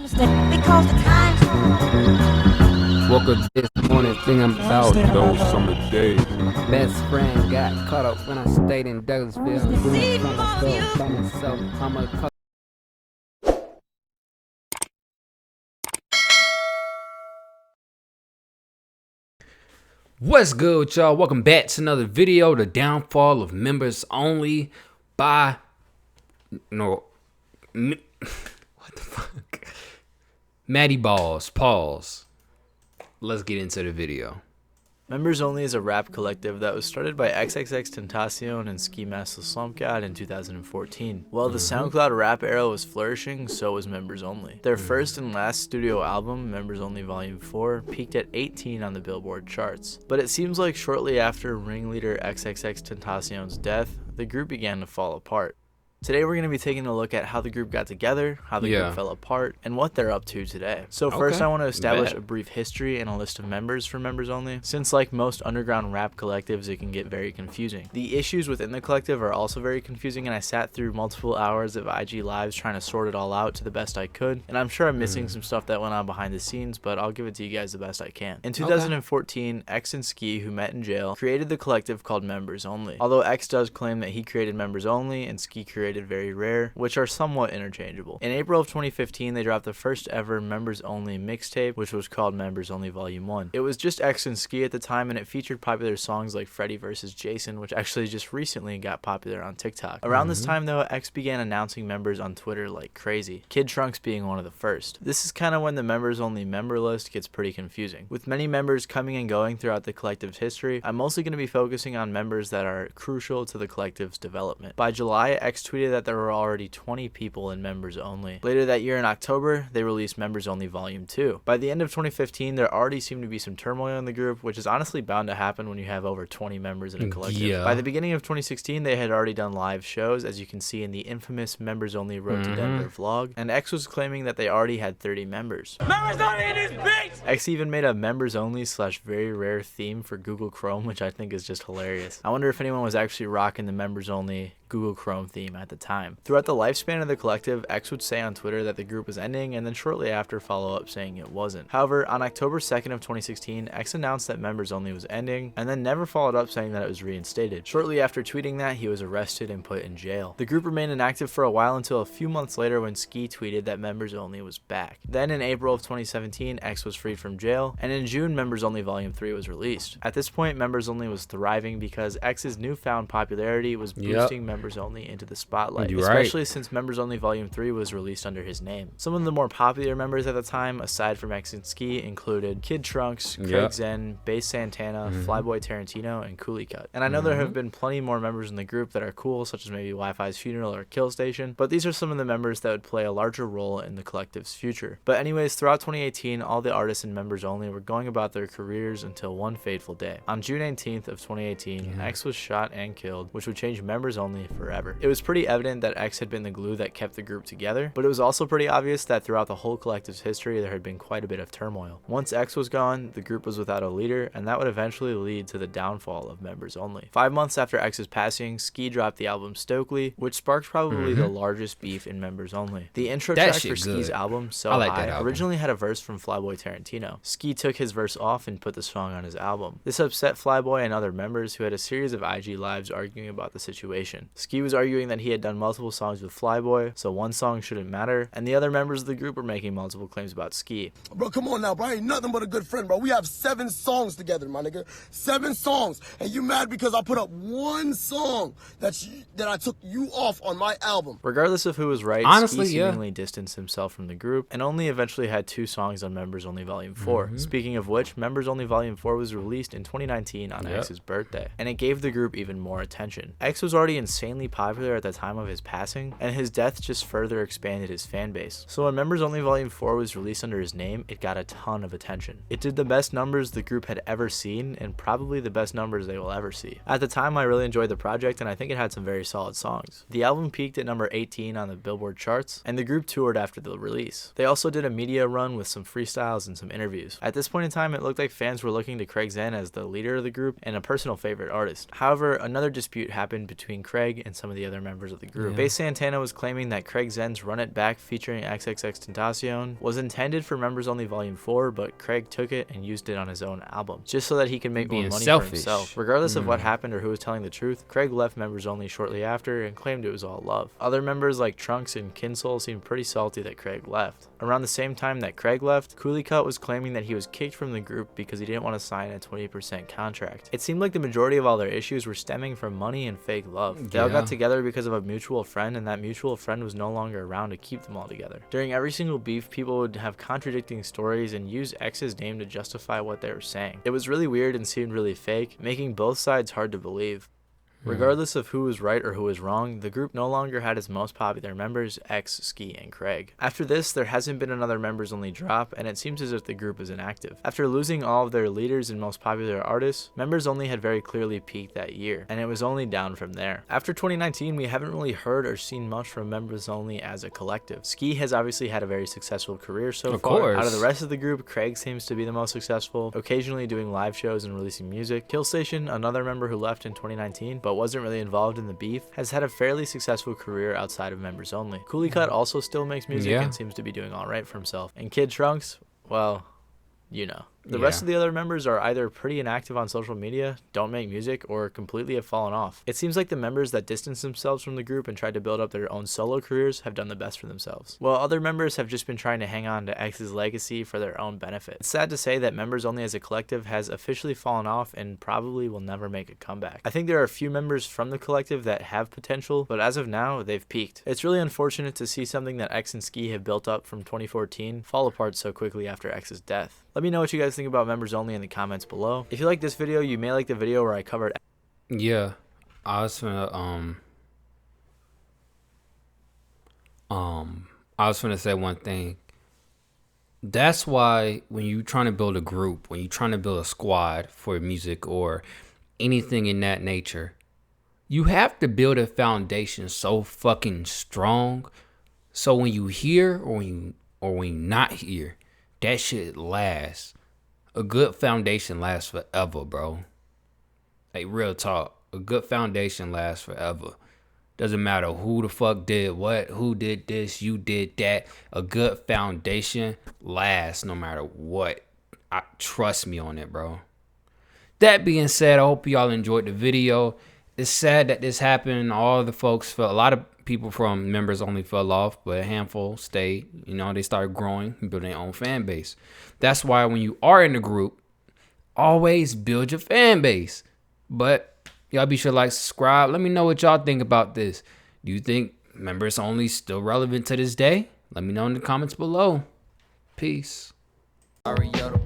Because the times Woke up this morning thinking about Those summer days. best friend got caught up when I stayed in Douglasville. Doing some stuff by myself. I'm a What's good with y'all? Welcome back to another video. The downfall of members only by what the fuck? Matty Balls. Pause. Let's get into the video. Members Only is a rap collective that was started by XXXTentacion and Ski Mask the Slump God in 2014. While the SoundCloud rap era was flourishing, so was Members Only. Their first and last studio album, Members Only Volume 4, peaked at 18 on the Billboard charts. But it seems like shortly after ringleader XXXTentacion's death, the group began to fall apart. Today we're going to be taking a look at how the group got together, how the group fell apart, and what they're up to today. So first I want to establish a brief history and a list of members for Members Only, since like most underground rap collectives it can get very confusing. The issues within the collective are also very confusing, and I sat through multiple hours of IG lives trying to sort it all out to the best I could, and I'm sure I'm missing some stuff that went on behind the scenes, but I'll give it to you guys the best I can. In 2014, X and Ski, who met in jail, created the collective called Members Only. Although X does claim that he created Members Only and Ski created Very Rare, which are somewhat interchangeable. In April of 2015, they dropped the first ever Members Only mixtape, which was called Members Only Volume 1. It was just X and Ski at the time, and it featured popular songs like Freddy vs. Jason, which actually just recently got popular on TikTok. Around this time though, X began announcing members on Twitter like crazy, Kid Trunks being one of the first. This is kind of when the Members Only member list gets pretty confusing. With many members coming and going throughout the collective's history, I'm mostly going to be focusing on members that are crucial to the collective's development. By July, X tweeted that there were already 20 people in Members Only. Later that year in October, they released Members Only Volume 2. By the end of 2015, there already seemed to be some turmoil in the group, which is honestly bound to happen when you have over 20 members in a collective. By the beginning of 2016, they had already done live shows, as you can see in the infamous Members Only Road to Denver vlog, and X was claiming that they already had 30 members. Members Only in his bitch! X even made a Members Only / Very Rare theme for Google Chrome, which I think is just hilarious. I wonder if anyone was actually rocking the Members Only Google Chrome theme at the time. Throughout the lifespan of the collective, X would say on Twitter that the group was ending, and then shortly after follow up saying it wasn't. However, on October 2nd of 2016, X announced that Members Only was ending, and then never followed up saying that it was reinstated. Shortly after tweeting that, he was arrested and put in jail. The group remained inactive for a while until a few months later when Ski tweeted that Members Only was back. Then in April of 2017, X was freed from jail, and in June, Members Only Volume 3 was released. At this point, Members Only was thriving because X's newfound popularity was boosting Members Only into the spotlight, especially since Members Only Volume 3 was released under his name. Some of the more popular members at the time, aside from X and Ski, included Kid Trunks, Craig Zen, Bass Santana, Flyboy Tarantino, and Coolie Cut. And I know there have been plenty more members in the group that are cool, such as maybe Wi-Fi's Funeral or Kill Station, but these are some of the members that would play a larger role in the collective's future. But anyways, throughout 2018, all the artists in Members Only were going about their careers until one fateful day. On June 18th of 2018, X was shot and killed, which would change Members Only forever. It was pretty evident that X had been the glue that kept the group together, but it was also pretty obvious that throughout the whole collective's history there had been quite a bit of turmoil. Once X was gone, the group was without a leader, and that would eventually lead to the downfall of Members Only. 5 months after X's passing, Ski dropped the album Stokely, which sparked probably the largest beef in Members Only. The intro track for Ski's album, So High, originally had a verse from Flyboy Tarantino. Ski took his verse off and put the song on his album. This upset Flyboy and other members, who had a series of IG lives arguing about the situation. Ski was arguing that he had done multiple songs with Flyboy, so one song shouldn't matter, and the other members of the group were making multiple claims about Ski. Bro, come on now, bro. I ain't nothing but a good friend, bro. We have 7 songs together, my nigga. 7 songs. And you mad because I put up one song that I took you off on my album. Regardless of who was right, honestly, Ski seemingly distanced himself from the group and only eventually had 2 songs on Members Only Volume 4. Speaking of which, Members Only Volume 4 was released in 2019 on X's birthday, and it gave the group even more attention. X was already insanely popular at the time of his passing, and his death just further expanded his fan base. So when Members Only Volume 4 was released under his name, it got a ton of attention. It did the best numbers the group had ever seen, and probably the best numbers they will ever see. At the time, I really enjoyed the project, and I think it had some very solid songs. The album peaked at number 18 on the Billboard charts, and the group toured after the release. They also did a media run with some freestyles and some interviews. At this point in time, it looked like fans were looking to Craig Zen as the leader of the group and a personal favorite artist. However, another dispute happened between Craig Craig and some of the other members of the group. Bass Santana was claiming that Craig Zen's Run It Back featuring XXXTentacion was intended for Members Only Volume 4, but Craig took it and used it on his own album, just so that he could make more money for himself. Regardless of what happened or who was telling the truth, Craig left Members Only shortly after and claimed it was all love. Other members like Trunks and Kinsole seemed pretty salty that Craig left. Around the same time that Craig left, Cooley Cut was claiming that he was kicked from the group because he didn't want to sign a 20% contract. It seemed like the majority of all their issues were stemming from money and fake love. They all got together because of a mutual friend, and that mutual friend was no longer around to keep them all together. During every single beef, people would have contradicting stories and use X's name to justify what they were saying. It was really weird and seemed really fake, making both sides hard to believe. Regardless of who was right or who was wrong, the group no longer had its most popular members, X, Ski, and Craig. After this, there hasn't been another members only drop, and it seems as if the group is inactive. After losing all of their leaders and most popular artists, members only had very clearly peaked that year, and it was only down from there. After 2019, we haven't really heard or seen much from members only as a collective. Ski has obviously had a very successful career so far. Out of the rest of the group, Craig seems to be the most successful, occasionally doing live shows and releasing music. Killstation, another member who left in 2019, but wasn't really involved in the beef, has had a fairly successful career outside of members only. Cooley Cut also still makes music and seems to be doing alright for himself. And Kid Trunks, well, you know. The rest of the other members are either pretty inactive on social media, don't make music, or completely have fallen off. It seems like the members that distanced themselves from the group and tried to build up their own solo careers have done the best for themselves, while other members have just been trying to hang on to X's legacy for their own benefit. It's sad to say that members only as a collective has officially fallen off and probably will never make a comeback. I think there are a few members from the collective that have potential, but as of now, they've peaked. It's really unfortunate to see something that X and Ski have built up from 2014 fall apart so quickly after X's death. Let me know what you guys think about members only in the comments below. If you like this video, you may like the video where I covered. Yeah, I was gonna say one thing. That's why when you're trying to build a group, when you're trying to build a squad for music or anything in that nature, you have to build a foundation so fucking strong, so when you hear or when you not here, that shit lasts. A good foundation lasts forever, bro. Like, real talk. A good foundation lasts forever. Doesn't matter who the fuck did what, who did this, you did that. A good foundation lasts no matter what. Trust me on it, bro. That being said, I hope y'all enjoyed the video. It's sad that this happened. All the folks fell. A lot of people from members only fell off, but a handful stayed. You know, they started growing and building their own fan base. That's why when you are in a group, always build your fan base. But y'all be sure to like, subscribe. Let me know what y'all think about this. Do you think members only still relevant to this day? Let me know in the comments below. Peace. Ariota.